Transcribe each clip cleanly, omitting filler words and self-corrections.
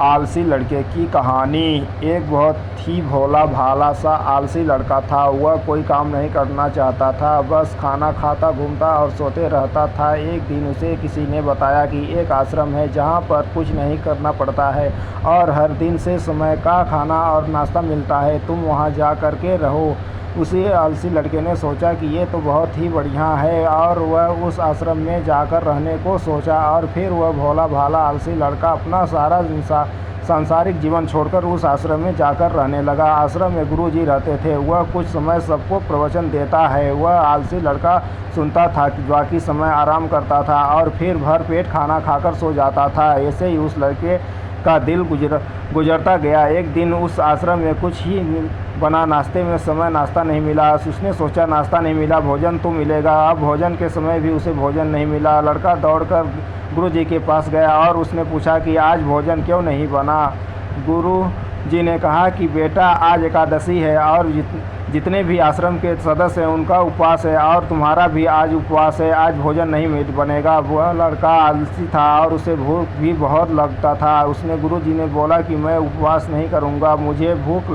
आलसी लड़के की कहानी। एक बहुत ही भोला भाला सा आलसी लड़का था। वह कोई काम नहीं करना चाहता था, बस खाना खाता घूमता और सोते रहता था। एक दिन उसे किसी ने बताया कि एक आश्रम है जहाँ पर कुछ नहीं करना पड़ता है और हर दिन से समय का खाना और नाश्ता मिलता है, तुम वहाँ जा कर के रहो। उसी आलसी लड़के ने सोचा कि ये तो बहुत ही बढ़िया है और वह उस आश्रम में जाकर रहने को सोचा। और फिर वह भोला भाला आलसी लड़का अपना सारा सांसारिक जीवन छोड़कर उस आश्रम में जाकर रहने लगा। आश्रम में गुरुजी रहते थे। वह कुछ समय सबको प्रवचन देता है। वह आलसी लड़का सुनता था, बाकी समय आराम करता था और फिर भर पेट खाना खाकर सो जाता था। ऐसे ही उस लड़के का दिल गुजरता गया। एक दिन उस आश्रम में कुछ ही बना, नाश्ते में समय नाश्ता नहीं मिला। उसने सोचा नाश्ता नहीं मिला, भोजन तो मिलेगा। अब भोजन के समय भी उसे भोजन नहीं मिला। लड़का दौड़कर गुरुजी के पास गया और उसने पूछा कि आज भोजन क्यों नहीं बना। गुरुजी ने कहा कि बेटा, आज एकादशी है और जितने भी आश्रम के सदस्य हैं उनका उपवास है और तुम्हारा भी आज उपवास है, आज भोजन नहीं बनेगा। वह लड़का आलसी था और उसे भूख भी बहुत लगता था। उसने गुरुजी ने बोला कि मैं उपवास नहीं करूँगा, मुझे भूख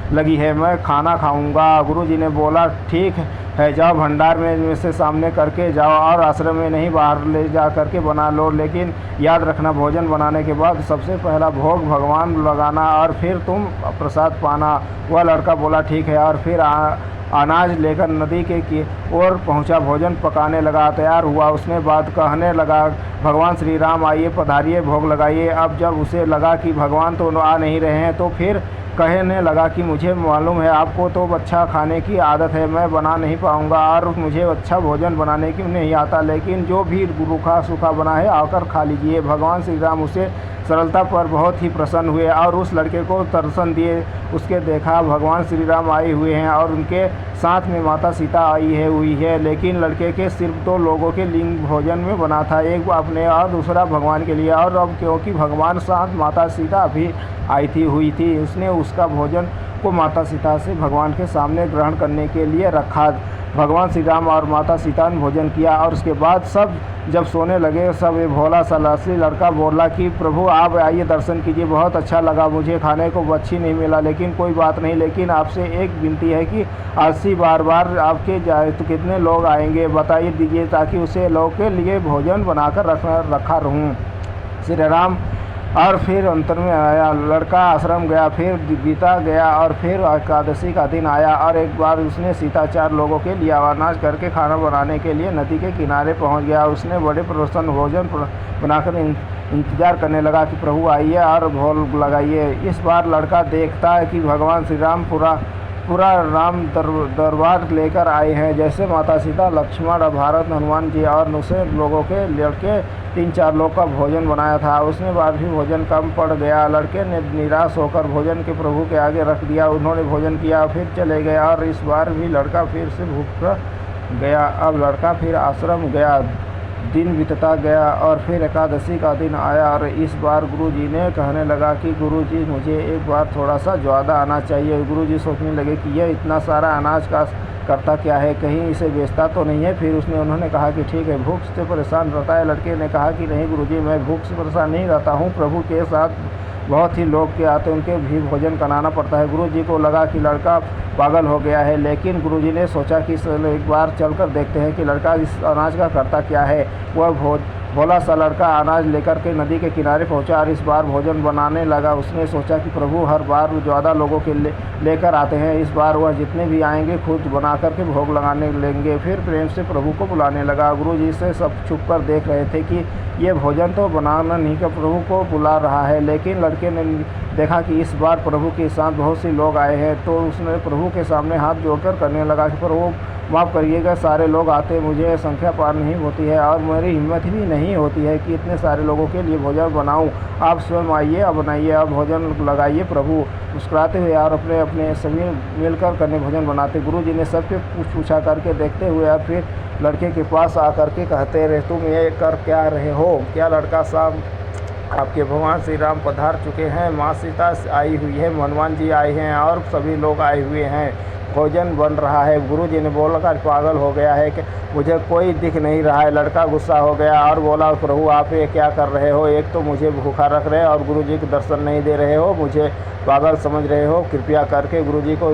लगी है, मैं खाना खाऊंगा। गुरुजी ने बोला ठीक है, जाओ भंडार में से सामने करके जाओ और आश्रम में नहीं बाहर ले जा करके बना लो, लेकिन याद रखना भोजन बनाने के बाद सबसे पहला भोग भगवान लगाना और फिर तुम प्रसाद पाना। वह लड़का बोला ठीक है और फिर अनाज लेकर नदी के ओर पहुंचा। भोजन पकाने लगा, तैयार हुआ। उसने बात कहने लगा, भगवान श्री राम आइए, पधारिए, भोग लगाइए। अब जब उसे लगा कि भगवान तो आ नहीं रहे हैं तो फिर कहने लगा कि मुझे मालूम है आपको तो अच्छा खाने की आदत है, मैं बना नहीं पाऊँगा और मुझे अच्छा भोजन बनाने की नहीं आता, लेकिन जो भी रूखा सूखा बना है आकर खा लीजिए। भगवान श्री राम उसे सरलता पर बहुत ही प्रसन्न हुए और उस लड़के को दर्शन दिए। उसके देखा भगवान श्री राम आए हुए हैं और उनके साथ में माता सीता हुई है, लेकिन लड़के के सिर्फ 2 लोगों के लिंग भोजन में बना था, एक अपने और दूसरा भगवान के लिए। और अब क्योंकि भगवान साथ माता सीता भी हुई थी, उसने उसका भोजन को माता सीता से भगवान के सामने ग्रहण करने के लिए रखा। भगवान श्री राम और माता सीता ने भोजन किया और उसके बाद सब जब सोने लगे, सब ये भोला सा लालची लड़का बोला कि प्रभु आप आइए दर्शन कीजिए, बहुत अच्छा लगा, मुझे खाने को अच्छी नहीं मिला, लेकिन कोई बात नहीं, लेकिन आपसे एक विनती है कि आलसी बार बार आपके जाए तो कितने लोग आएंगे बताइए दीजिए, ताकि उसे लोग के लिए भोजन बनाकर रखा रहूँ। श्री राम और फिर अंतर में आया। लड़का आश्रम गया, फिर बीता गया और फिर एकादशी का दिन आया और एक बार उसने सीता 4 लोगों के लिए अनाज करके खाना बनाने के लिए नदी के किनारे पहुंच गया। उसने बड़े प्रसन्न भोजन बनाकर इंतजार करने लगा कि प्रभु आइए और भोग लगाइए। इस बार लड़का देखता है कि भगवान श्री राम पूरा राम दरबार लेकर आए हैं, जैसे माता सीता, लक्ष्मण, भारत, हनुमान जी और दूसरे लोगों के लड़के 3-4 लोग का भोजन बनाया था। उसने बार भी भोजन कम पड़ गया। लड़के ने निराश होकर भोजन के प्रभु के आगे रख दिया। उन्होंने भोजन किया, फिर चले गए और इस बार भी लड़का फिर से भूखा गया। अब लड़का फिर आश्रम गया। दिन बीतता गया और फिर एकादशी का दिन आया और इस बार गुरुजी ने कहने लगा कि गुरुजी मुझे एक बार थोड़ा सा ज़्यादा अनाज चाहिए। गुरुजी सोचने लगे कि यह इतना सारा अनाज का करता क्या है, कहीं इसे बेचता तो नहीं है। फिर उन्होंने कहा कि ठीक है, भूख से परेशान रहता है। लड़के ने कहा कि नहीं गुरुजी, मैं भूख से परेशान नहीं रहता हूँ, प्रभु के साथ बहुत ही लोग के आते उनके भी भोजन बनाना पड़ता है। गुरुजी को लगा कि लड़का पागल हो गया है, लेकिन गुरुजी ने सोचा कि एक बार चलकर देखते हैं कि लड़का इस अनाज का करता क्या है। वह भोला सा लड़का अनाज लेकर के नदी के किनारे पहुंचा और इस बार भोजन बनाने लगा। उसने सोचा कि प्रभु हर बार ज़्यादा लोगों के लेकर आते हैं, इस बार वह जितने भी आएंगे खुद बना करके भोग लगाने लेंगे। फिर प्रेम से प्रभु को बुलाने लगा। गुरुजी से सब छुप कर देख रहे थे कि ये भोजन तो बनाना नहीं का प्रभु को बुला रहा है, लेकिन लड़के ने देखा कि इस बार प्रभु के साथ बहुत से लोग आए हैं, तो उसने प्रभु के सामने हाथ जोड़कर करने लगा कि प्रभु माफ़ करिएगा, सारे लोग आते मुझे संख्या पार नहीं होती है और मेरी हिम्मत भी नहीं होती है कि इतने सारे लोगों के लिए भोजन बनाऊं। आप स्वयं आइए और बनाइए और भोजन लगाइए। प्रभु मुस्कुराते हुए और अपने अपने सभी मिलकर करने भोजन बनाते। गुरुजी ने सबके पूछा करके देखते हुए और फिर लड़के के पास आकर के कहते रहे, तुम ये कर क्या रहे हो? क्या लड़का साहब, आपके भगवान श्री राम पधार चुके हैं, माँ सीता आई हुई है, हनुमान जी आए हैं और सभी लोग आए हुए हैं, भोजन बन रहा है। गुरुजी ने बोला कि पागल हो गया है कि मुझे कोई दिख नहीं रहा है। लड़का गुस्सा हो गया और बोला, प्रभु आप ये क्या कर रहे हो, एक तो मुझे भूखा रख रहे हो और गुरुजी को दर्शन नहीं दे रहे हो, मुझे पागल समझ रहे हो, कृपया करके गुरुजी को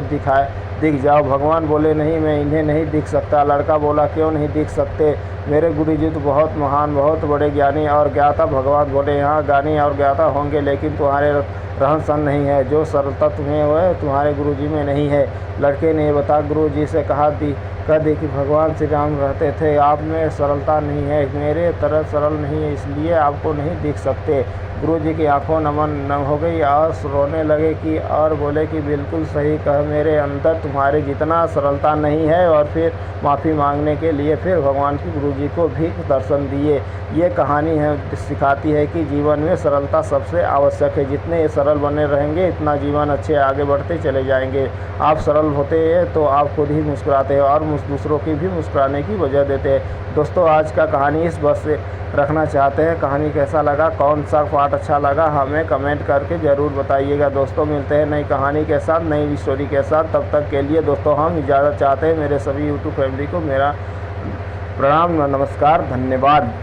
दिख जाओ। भगवान बोले, नहीं मैं इन्हें नहीं दिख सकता। लड़का बोला, क्यों नहीं दिख सकते, मेरे गुरुजी तो बहुत महान, बहुत बड़े ज्ञानी और ज्ञाता। भगवान बोले, यहाँ ज्ञानी और ज्ञाता होंगे लेकिन तुम्हारे रहन सहन नहीं है, जो सरलता तुम्हें हो तुम्हारे गुरुजी में नहीं है। लड़के ने बता गुरुजी से कह दी कि भगवान श्री राम रहते थे, आप में सरलता नहीं है, मेरे तरह सरल नहीं है, इसलिए आपको नहीं दिख सकते। गुरुजी की आंखों नम हो गई और रोने लगे कि और बोले कि बिल्कुल सही कहा, मेरे अंदर तुम्हारे जितना सरलता नहीं है। और फिर माफ़ी मांगने के लिए फिर भगवान की गुरुजी को भी दर्शन दिए। ये कहानी है सिखाती है कि जीवन में सरलता सबसे आवश्यक है। जितने ये सरल बने रहेंगे इतना जीवन अच्छे आगे बढ़ते चले जाएंगे। आप सरल होते हैं तो आप खुद ही मुस्कुराते हैं और दूसरों की भी मुस्कुराने की वजह देते हैं। दोस्तों आज का कहानी इस बस से रखना चाहते हैं। कहानी कैसा लगा, कौन सा पार्ट अच्छा लगा, हमें कमेंट करके ज़रूर बताइएगा। दोस्तों मिलते हैं नई कहानी के साथ, नई स्टोरी के साथ। तब तक के लिए दोस्तों हम इजाज़त चाहते हैं। मेरे सभी यूट्यूब फैमिली को मेरा प्रणाम, नमस्कार, धन्यवाद।